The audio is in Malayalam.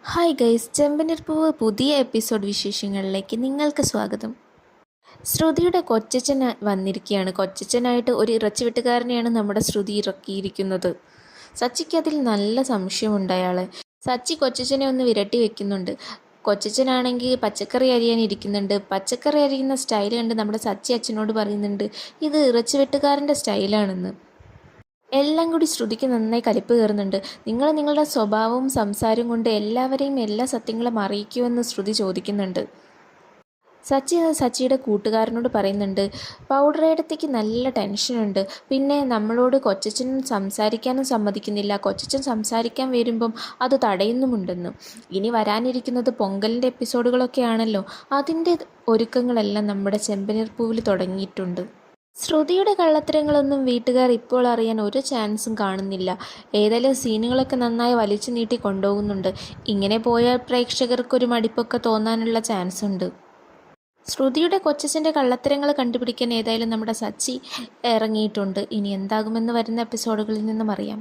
ഹായ് ഗൈസ്, ചെമ്പനീർപ്പൂവ് പുതിയ എപ്പിസോഡ് വിശേഷങ്ങളിലേക്ക് നിങ്ങൾക്ക് സ്വാഗതം. ശ്രുതിയുടെ കൊച്ചച്ഛൻ വന്നിരിക്കുകയാണ്. കൊച്ചച്ഛനായിട്ട് ഒരു ഇറച്ചിവെട്ടുകാരനെയാണ് നമ്മുടെ ശ്രുതി ഇറക്കിയിരിക്കുന്നത്. സച്ചിക്ക് അതിൽ നല്ല സംശയമുണ്ട് അയാളെ. സച്ചി കൊച്ചച്ഛനെ ഒന്ന് വിരട്ടി വെക്കുന്നുണ്ട്. കൊച്ചച്ഛനാണെങ്കിൽ പച്ചക്കറി അരിയാൻ ഇരിക്കുന്നുണ്ട്. പച്ചക്കറി അരിയുന്ന സ്റ്റൈൽ കണ്ട് നമ്മുടെ സച്ചി അച്ഛനോട് പറയുന്നുണ്ട്, ഇത് ഇറച്ചിവെട്ടുകാരൻ്റെ സ്റ്റൈലാണെന്ന്. എല്ലാം കൂടി ശ്രുതിക്ക് നന്നായി കലിപ്പ് കയറുന്നുണ്ട്. നിങ്ങൾ നിങ്ങളുടെ സ്വഭാവവും സംസാരവും കൊണ്ട് എല്ലാവരെയും എല്ലാ സത്യങ്ങളും അറിയിക്കുമെന്ന് ശ്രുതി ചോദിക്കുന്നുണ്ട്. സച്ചിയുടെ കൂട്ടുകാരനോട് പറയുന്നുണ്ട്, പൗഡറേടത്തേക്ക് നല്ല ടെൻഷനുണ്ട്. പിന്നെ നമ്മളോട് കൊച്ചച്ഛൻ സംസാരിക്കാനും സമ്മതിക്കുന്നില്ല. കൊച്ചച്ഛൻ സംസാരിക്കാൻ വരുമ്പം അത് തടയുന്നുമുണ്ടെന്ന്. ഇനി വരാനിരിക്കുന്നത് പൊങ്കലിൻ്റെ എപ്പിസോഡുകളൊക്കെ ആണല്ലോ. അതിൻ്റെ ഒരുക്കങ്ങളെല്ലാം നമ്മുടെ ചെമ്പനീർപ്പൂവിൽ തുടങ്ങിയിട്ടുണ്ട്. ശ്രുതിയുടെ കള്ളത്തരങ്ങളൊന്നും വീട്ടുകാർ ഇപ്പോൾ അറിയാൻ ഒരു ചാൻസും കാണുന്നില്ല. ഏതായാലും സീനുകളൊക്കെ നന്നായി വലിച്ചു നീട്ടി കൊണ്ടുപോകുന്നുണ്ട്. ഇങ്ങനെ പോയാൽ പ്രേക്ഷകർക്കൊരു മടിപ്പൊക്കെ തോന്നാനുള്ള ചാൻസ് ഉണ്ട്. ശ്രുതിയുടെ കൊച്ചച്ഛൻ്റെ കള്ളത്തരങ്ങൾ കണ്ടുപിടിക്കാൻ ഏതായാലും നമ്മുടെ സച്ചി ഇറങ്ങിയിട്ടുണ്ട്. ഇനി എന്താകുമെന്ന് വരുന്ന എപ്പിസോഡുകളിൽ നിന്നും അറിയാം.